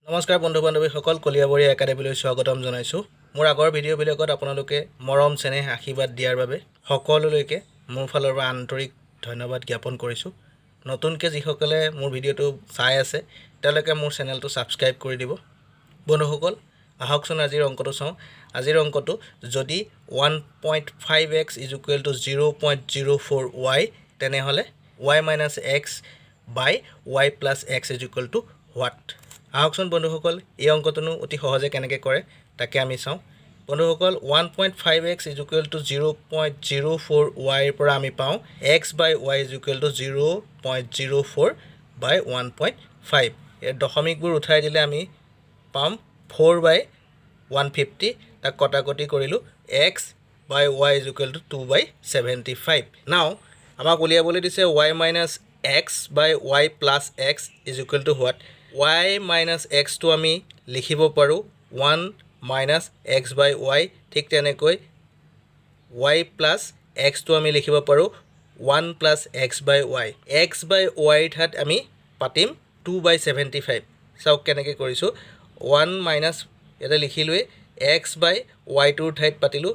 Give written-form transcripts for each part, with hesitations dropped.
নমস্কাৰ বন্ধু বান্ধৱীসকল কলিয়াবৰী একাডেমীলৈ স্বাগতম জনাইছোঁ মোৰ আগৰ ভিডিঅ'বিলাকত আপোনালোকে মৰম চেনেহ আশীৰ্বাদ দিয়াৰ বাবে সকলোলৈকে মোৰ ফালৰ পৰা আন্তৰিক ধন্যবাদ জ্ঞাপন কৰিছোঁ নতুনকৈ যিসকলে মোৰ ভিডিঅ'টো চাই আছে তেওঁলোকে মোৰ চেনেলটো ছাবস্ক্ৰাইব কৰি দিব বন্ধুসকল আহকচোন আজিৰ অংকটো চাওঁ আজিৰ অংকটো যদি 1.5x = 0.04y তেনেহ'লে y - x by y plus x = what আহকচোন বন্ধুসকল এই অংকটোনো অতি সহজে কেনেকৈ কৰে তাকে আমি চাওঁ বন্ধুসকল 1.5x = 0.04y ৰ পৰা আমি পাওঁ x by y = 0.04 by 1.5 এই দশমিকবোৰ উঠাই দিলে আমি পাম 4 by 150 তাক কটাকটি কৰিলোঁ x by y = 2 by 75 নাও আমাক উলিয়াবলৈ দিছে y - x by y plus x = what y minus x to আমি লিখিব পাৰো 1 minus x by y ঠিক তেনেকৈ y plus x to আমি লিখিব পাৰো 1 plus x by y x by y ঠাত আমি পাতিম 2 by 75 চাওক কেনেকৈ কৰিছো 1 minus এটা লিখিলৈ x by y টোৰ ঠাইত পাতিলো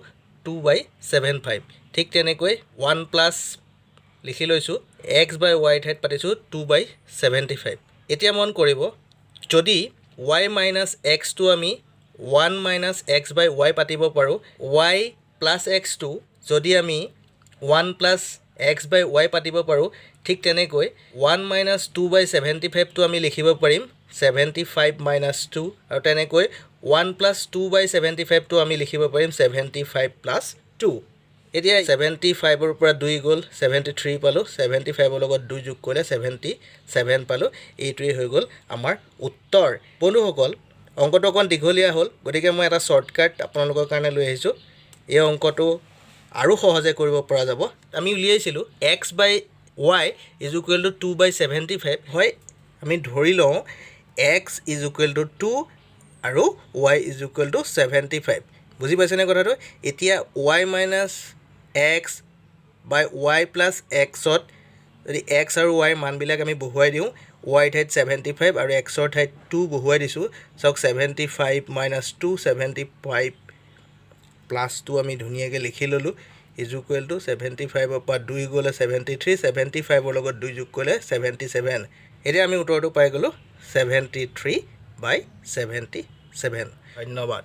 2 by 75 ঠিক তেনেকৈ 1 plus লিখি লৈছো x by y ঠাইত পাতিছো 2 by 75 এতিয়া মন কৰিব যদি y minus x to আমি 1 minus x by y পাতিব পাৰো y plus x to যদি আমি 1 plus x by y পাতিব পাৰো ঠিক তেনেকৈ 1 minus 2 by 75 to আমি লিখিব পাৰিম 75 minus 2 আৰু তেনেকৈ 1 plus 2 by 75 to আমি লিখিব পাৰিম 75 plus 2 এতিয়া 75 ৰ পৰা 2 গ'ল 73 পালো 75 ৰ লগত 2 যোগ কৰিলে 77 পালো এইটোই হৈ গ'ল আমাৰ উত্তৰ বন্ধুসকল অংকটো অকন দীঘলীয়া হ'ল গতিকে মই এটা শৰ্টকাট আপোনালোকৰ কাৰণে লৈ আহিছো এই অংকটো আৰু সহজে কৰিব পৰা যাব আমি উলিয়াইছিলো x by y = 2 by 75 হয় আমি ধৰি লওঁ x = 2 আৰু y = 75 বুজি পাইছেনে কথাটো এতিয়া y minus x by y plus x ত যদি x আৰু y মানবিলাক আমি বহুৱাই দিওঁ y ঠাইত 75 আৰু x ৰ ঠাইত 2 বহুৱাই দিছো সক 75 minus 2 75 plus 2 আমি ধুনিয়াকৈ লিখি ললো = 75 ৰ পৰা 2 গ'লে 73 75 ৰ লগত 2 যোগ কৰিলে 77 এতিয়া আমি উত্তৰটো পাই গলো 73 by 77 ধন্যবাদ